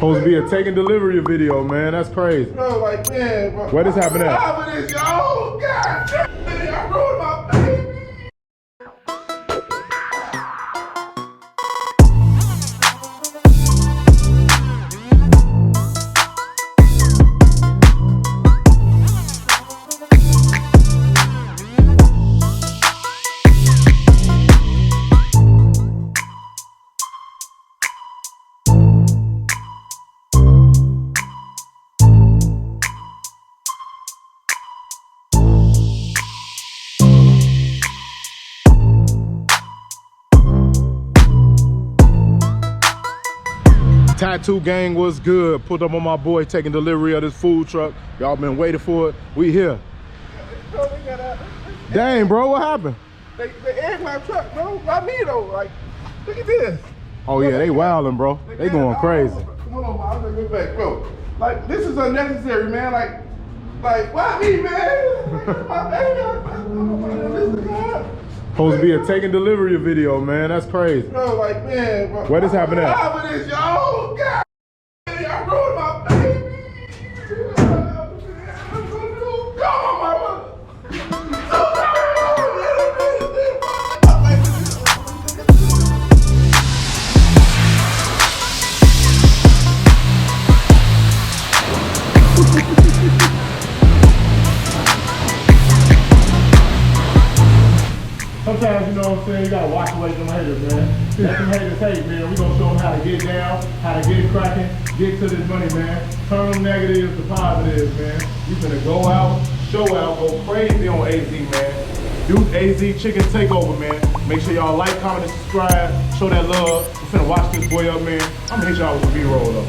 Supposed to be a taking delivery video, man. That's crazy. Bro, like, man, bro. Where this happened at? Stop with this, y'all. God damn, I ruined my baby. Tattoo gang was good. Pulled up on my boy taking delivery of this food truck. Y'all been waiting for it. We here. Dang, bro, what happened? They egged my truck, bro. Not me though. Like, look at this. Oh yeah, they wilding, bro. They going crazy. Hold on, I'm gonna get back, bro. Like, this is unnecessary, man. Like, why me, man? Like, my baby. Supposed to be a taking delivery video, man. That's crazy. Bro, like, man, bro. Where this happened at? Stop with this, y'all. God, I ruined my baby. Come on, my Sometimes, you know what I'm saying, you gotta watch away from haters, man. Let them haters hate, man. We gonna show them how to get down, how to get it cracking, get to this money, man. Turn them negatives to positives, man. You finna go out, show out, go crazy on AZ, man. Do AZ Chicken Takeover, man. Make sure y'all like, comment, and subscribe. Show that love. We finna watch this boy up, man. I'm gonna hit y'all with the B-roll, though.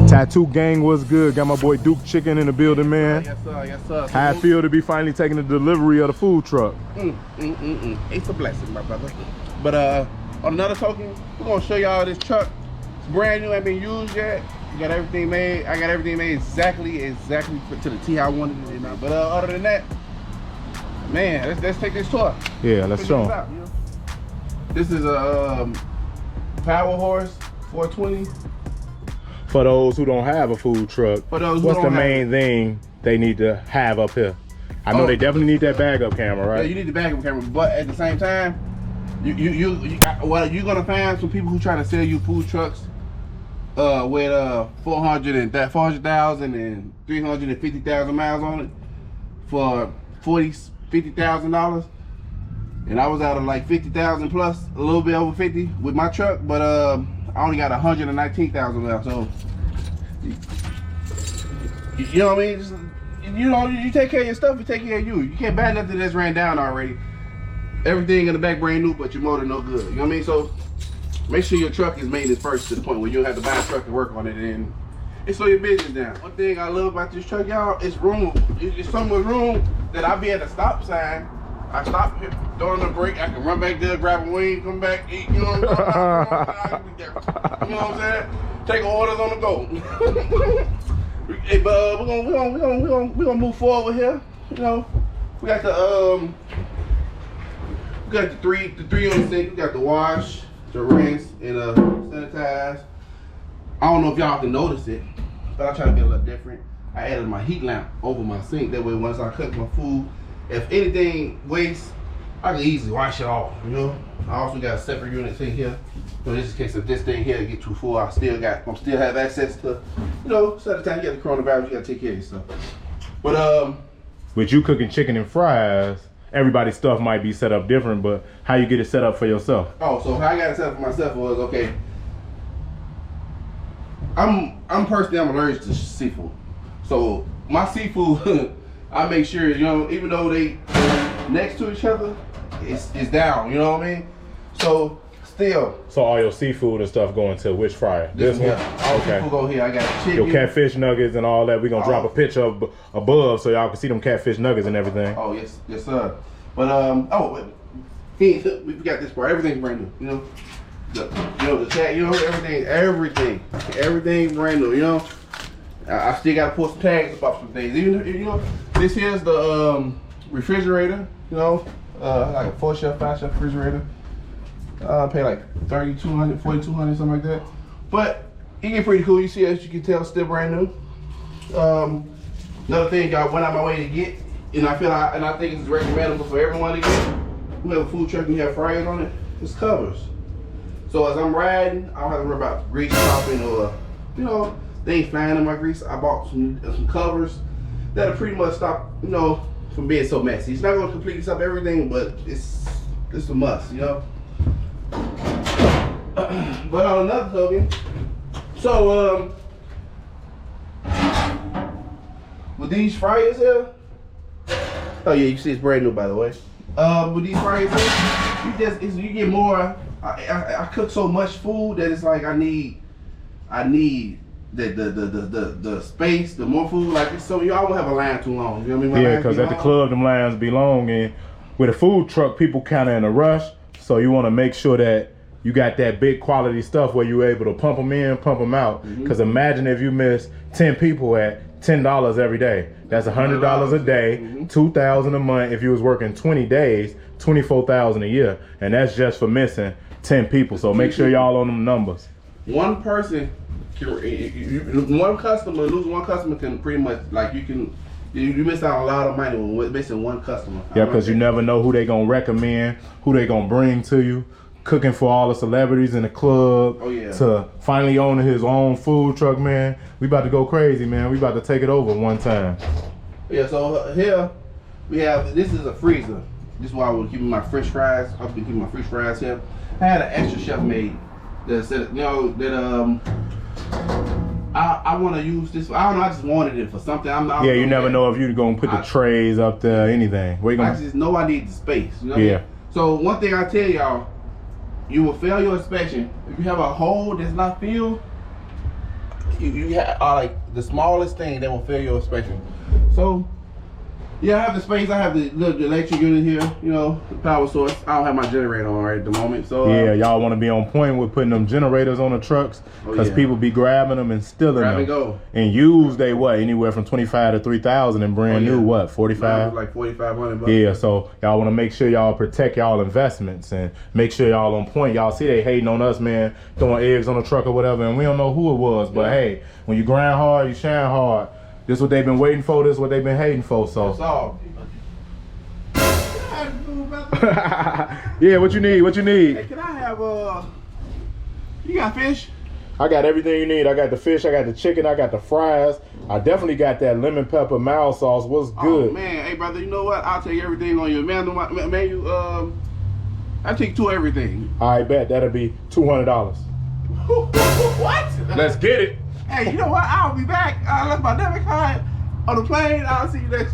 Tattoo gang was good. Got my boy Duke Chicken in the building, man. Yes, sir. Yes, sir. How I feel to be finally taking the delivery of the food truck. It's a blessing, my brother. But on another token, we're gonna show y'all this truck. It's brand new, ain't been used yet. We got everything made. I got everything made exactly to the T I wanted it. But other than that, man, let's take this tour. Yeah, let's show them. You know? This is a Power Horse 420. For those who don't have a food truck, what's the main thing they need to have up here? I know they definitely need that bag up camera, right? Yeah, you need the bag up camera, but at the same time, you're gonna find some people who try to sell you food trucks with 400,000 and 350,000 miles on it for $50,000. And I was out of like 50,000 plus, a little bit over 50 with my truck, but I only got 119,000 left. So you know what I mean? Just, you take care of your stuff, you take care of you. You can't buy nothing that's ran down already. Everything in the back brand new, but your motor no good. You know what I mean? So make sure your truck is maintenance first to the point where you don't have to buy a truck and work on it, and slow your business down. One thing I love about this truck, y'all, it's room. It's so much room that I be at a stop sign. I stop here, during the break, I can run back there, grab a wing, come back, eat, you know what I'm saying? You know what I'm saying? Take orders on the go. Hey, but we're gonna move forward here. You know, we got the three on the sink. We got the wash, the rinse, and sanitize. I don't know if y'all can notice it, but I try to be a little different. I added my heat lamp over my sink. That way, once I cook my food, if anything wastes, I can easily wash it off, you know? I also got a separate unit thing here. So just in case if this thing here get too full, I still have access to, you know, so at the time you got the coronavirus, you gotta take care of yourself. But with you cooking chicken and fries, everybody's stuff might be set up different, but how you get it set up for yourself? Oh, so how I got it set up for myself was, okay, I'm personally, I'm allergic to seafood. So my seafood, I make sure, you know, even though they next to each other, it's down, you know what I mean? So still. So all your seafood and stuff going to which fryer? This one? All people go here. I got chicken. Your catfish nuggets and all that. We're going to drop a picture of above so y'all can see them catfish nuggets and everything. Oh, yes, sir. But, we got this part. Everything's brand new, you know? The tag, you know, everything brand new, you know? I still got to pull some tags about some things. Even, you know, this here's the refrigerator, you know? Like a 4-shelf, 5-shelf refrigerator. I pay like $3,200, $4,200, something like that. But it get pretty cool. You see, as you can tell, still brand new. Another thing I went out my way to get, and I think it's recommendable for everyone to get. We have a food truck and you have fryers on it. It's covers. So as I'm riding, I don't have to worry about grease popping or, you know, things flying in my grease. I bought some covers that'll pretty much stop, you know, from being so messy. It's not going to completely stop everything, but it's a must, you know. But on another token, so with these fryers here, oh yeah, you see it's brand new by the way. With these fryers here, you get more. I cook so much food that it's like I need the space, the more food. Like so, y'all won't have a line too long. You know what I mean? Yeah, because at the club, them lines be long, and with a food truck, people kind of in a rush. So you want to make sure that you got that big quality stuff where you're able to pump them in, pump them out. Because imagine if you miss 10 people at $10 every day. That's $100 a day, $2,000 a month. If you was working 20 days, $24,000 a year, and that's just for missing 10 people. So make sure y'all on them numbers. One person, lose one customer can pretty much like you miss out on a lot of money when missing one customer. Yeah, because you never know who they gonna recommend, who they gonna bring to you. Cooking for all the celebrities in the club. Oh yeah. To finally owning his own food truck, man. We about to go crazy, man. We about to take it over one time. Yeah, so here we have, this is a freezer. This is why I was keeping my French fries. I've been keeping my French fries here. I had an extra chef made that said, you know, that I want to use this. I don't know. I just wanted it for something. Yeah, you never know if you're gonna put the trays up there, anything. Where you gonna? I just know I need the space. You know what I mean? So one thing I tell y'all, you will fail your inspection if you have a hole that's not filled. You have like the smallest thing that will fail your inspection. So yeah, I have the space. I have the electric unit here. You know, the power source. I don't have my generator on right at the moment. So yeah, y'all want to be on point with putting them generators on the trucks because people be grabbing them and stealing them. And go. And use they what anywhere from 25 to 3,000 and brand new what 45? Like 4,500 bucks. Yeah, so y'all want to make sure y'all protect y'all investments and make sure y'all on point. Y'all see they hating on us, man, throwing eggs on the truck or whatever, and we don't know who it was. But hey, when you grind hard, you shine hard. This is what they've been waiting for. This is what they've been hating for. So. That's all. Yeah, what you need? What you need? Hey, can I have you got fish? I got everything you need. I got the fish. I got the chicken. I got the fries. I definitely got that lemon pepper mild sauce. What's good? Oh man, hey brother, you know what? I'll take everything on your menu. I'll take two everything. I bet that'll be $200. What? Let's get it. Hey, you know what? I'll be back. I left my debit card on the plane. I'll see you next.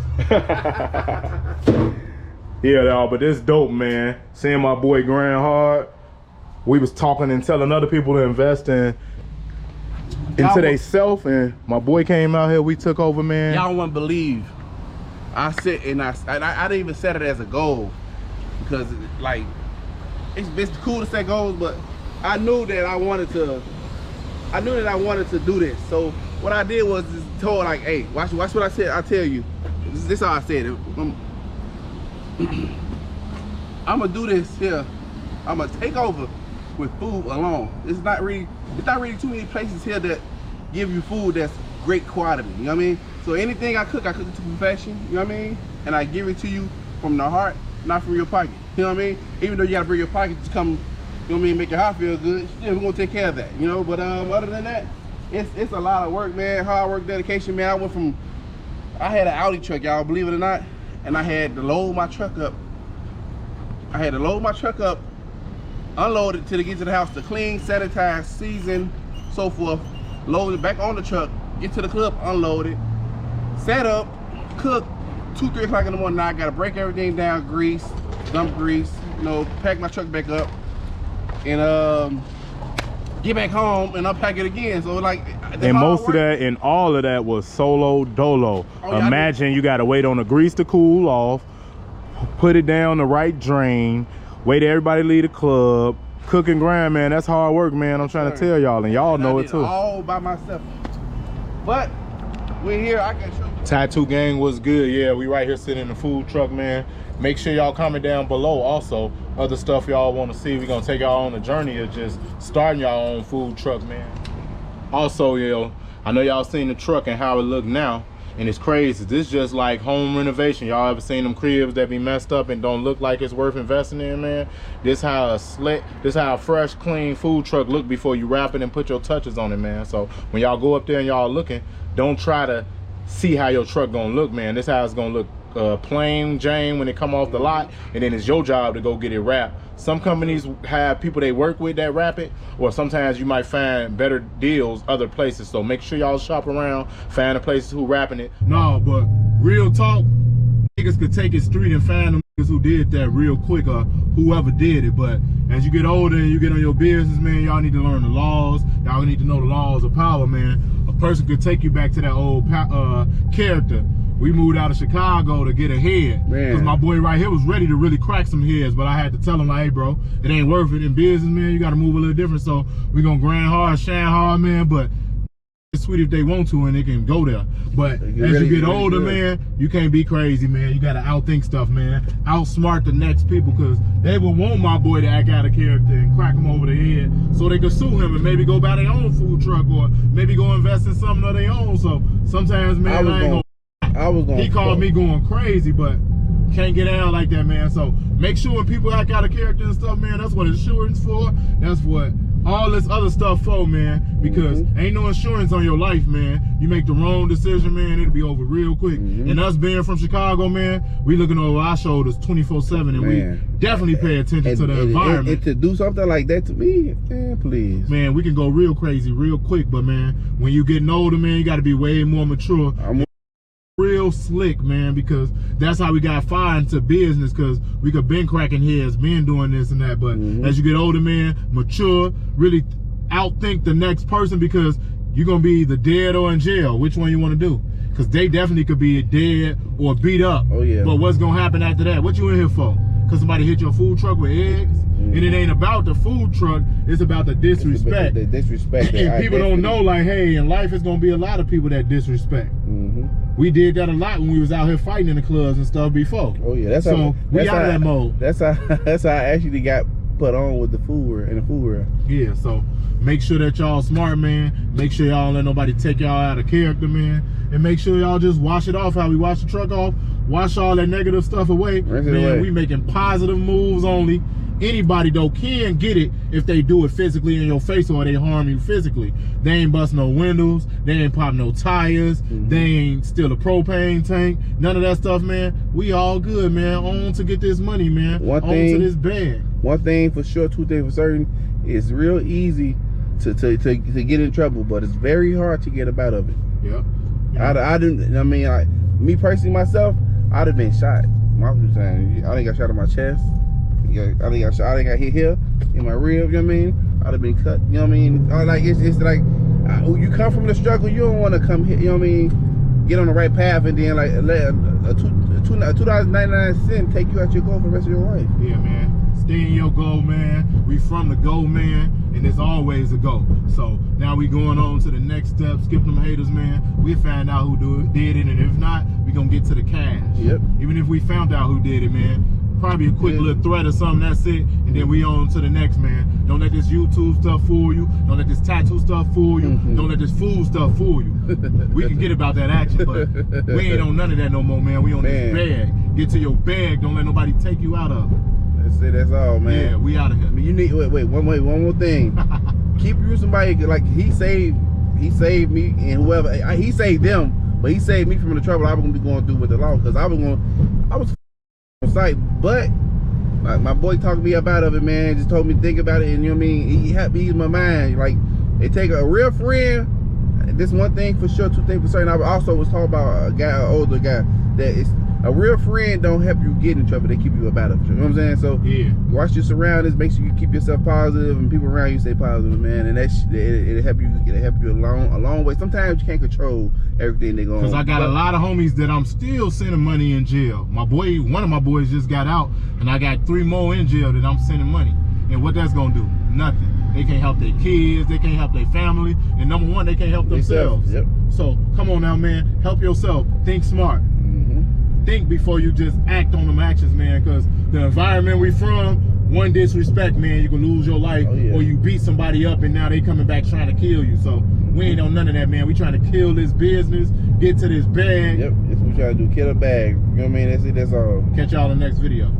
Yeah, y'all, but this dope, man. Seeing my boy grind hard. We was talking and telling other people to invest into they self, and my boy came out here. We took over, man. Y'all wouldn't believe. I said, and I didn't even set it as a goal because like it's cool to set goals, but I knew that I wanted to. I knew that I wanted to do this. So what I did was just told like, hey, watch what I said. I tell you, this is how I said it. I'm gonna do this here. I'm gonna take over with food alone. It's not really too many places here that give you food that's great quality. You know what I mean? So anything I cook it to perfection. You know what I mean? And I give it to you from the heart, not from your pocket. You know what I mean? Even though you gotta bring your pocket to come. You know what I mean? Make your heart feel good. Yeah, we're gonna take care of that, you know. But other than that, it's a lot of work, man. Hard work, dedication, man. I had an Audi truck, y'all, believe it or not, and I had to load my truck up. Unload it till it get to the house to clean, sanitize, season, so forth. Load it back on the truck, get to the club, unload it, set up, cook. 2, 3 o'clock in the morning. Now I gotta break everything down, grease, dump grease, you know, pack my truck back up. and get back home and unpack it again. So like, and most of that and all of that was solo dolo. Oh, yeah, imagine you got to wait on the grease to cool off, put it down the right drain, wait till everybody leave the club, cook and grind, man. That's hard work, man. I'm trying to tell y'all, and y'all know it too. All by myself. But we're here. I can show you. Tattoo gang was good. Yeah, we right here sitting in the food truck, man. Make sure y'all comment down below also other stuff y'all want to see. We're gonna take y'all on the journey of just starting y'all own food truck, man. Also, yo, I know y'all seen the truck and how it look now, and it's crazy. This just like home renovation. Y'all ever seen them cribs that be messed up and don't look like it's worth investing in, man? This how a fresh, clean food truck look before you wrap it and put your touches on it, man. So when y'all go up there and y'all looking, don't try to see how your truck gonna look, man. This how it's gonna look plain Jane when it come off the lot, and then it's your job to go get it wrapped. Some companies have people they work with that wrap it, or sometimes you might find better deals other places. So make sure y'all shop around, find the places who wrapping it. No, but real talk, niggas could take it street and find them niggas who did that real quick, or whoever did it. But as you get older and you get on your business, man, y'all need to learn the laws. Y'all need to know the laws of power, man. A person could take you back to that old character. We moved out of Chicago to get ahead, because my boy right here was ready to really crack some heads, but I had to tell him, like, hey bro, it ain't worth it in business, man. You gotta move a little different. So we gonna grind hard, shine hard, man. But it's sweet if they want to and they can go there. But as you get older, man, you can't be crazy, man. You gotta outthink stuff, man. Outsmart the next people, because they will want my boy to act out of character and crack him over the head so they can sue him and maybe go buy their own food truck, or maybe go invest in something of their own. So sometimes, man, he called me going crazy, but can't get down like that, man. So make sure when people act out of character and stuff, man, that's what insurance for. That's what all this other stuff for, man. Because ain't no insurance on your life, man. You make the wrong decision, man, it'll be over real quick. And us being from Chicago, man, we looking over our shoulders 24/7, and we definitely pay attention to the environment. And to do something like that to me, man, please. Man, we can go real crazy real quick, but man, when you getting older, man, you got to be way more mature. Real slick, man, because that's how we got far into business, because we could been cracking heads, been doing this and that. But as you get older, man, mature, really outthink the next person, because you're gonna be either dead or in jail. Which one you want to do? Because they definitely could be dead or beat up. Oh yeah. But what's gonna happen after that? What you in here for? Because somebody hit your food truck with eggs? And it ain't about the food truck, it's about the disrespect. The disrespect. And people don't know, like, hey, in life it's gonna be a lot of people that disrespect. We did that a lot when we was out here fighting in the clubs and stuff before. Oh yeah, that's so how, we out of that mode. That's how I actually got put on with the food in the food world. Yeah, so make sure that y'all smart, man. Make sure y'all don't let nobody take y'all out of character, man. And make sure y'all just wash it off how we wash the truck off. Wash all that negative stuff away. Man, we making positive moves only. Anybody though can get it if they do it physically in your face, or they harm you physically. They ain't bust no windows, they ain't pop no tires, they ain't steal a propane tank, none of that stuff, man. We all good, man. On to get this money, man. On to this bag. One thing for sure, two things for certain, it's real easy to get in trouble, but it's very hard to get up out of it. I didn't. I mean, like me personally, myself, I'd have been shot. I didn't got shot in my chest. I think I got hit here in my rib, you know what I mean? I'd have been cut, you know what I mean? Like it's like you come from the struggle, you don't want to come here, you know what I mean? Get on the right path and then like let a $2.99 take you out your goal for the rest of your life. Yeah, man. Stay in your goal, man. We from the goal, man, and it's always a goal. So now we going on to the next step. Skip them haters, man. We find out who did it, and if not, we gonna get to the cash. Even if we found out who did it, man, probably a quick little threat or something, that's it, and then we on to the next, man. Don't let this YouTube stuff fool you. Don't let this tattoo stuff fool you. Don't let this food stuff fool you. We can get about that action, but we ain't on none of that no more, man. We on this bag. Get to your bag. Don't let nobody take you out of it. That's it, that's all, man. Yeah, we out of here. You need, wait, one more thing. Keep you somebody, like he saved me, and whoever, he saved them, but he saved me from the trouble I was gonna be going through with the law, because I was on site, but my boy talked me up out of it, man. Just told me to think about it, and you know what I mean, he helped me ease my mind. Like, it take a real friend. This one thing for sure, two things for certain. I also was talking about a guy, an older guy, that is A real friend don't help you get in trouble. They keep you up out of it. You know what I'm saying? So Yeah. watch your surroundings. Make sure you keep yourself positive, and people around you stay positive, man. And it'll help you. It'll help you a long way. Sometimes you can't control everything they go on. Cause I got a lot of homies that I'm still sending money in jail. My boy, one of my boys just got out, and I got 3 more in jail that I'm sending money. And what that's gonna do? Nothing. They can't help their kids. They can't help their family. And number one, they can't help themselves. Yep. So come on now, man. Help yourself. Think smart. Think before you just act on them actions, man, because the environment we from, one disrespect, man, you can lose your life, or you beat somebody up and now they coming back trying to kill you. So we ain't on none of that, man. We trying to kill this business, get to this bag. Yep, that's what we trying to do, kill a bag. You know what I mean? That's it, that's all. Catch y'all in the next video.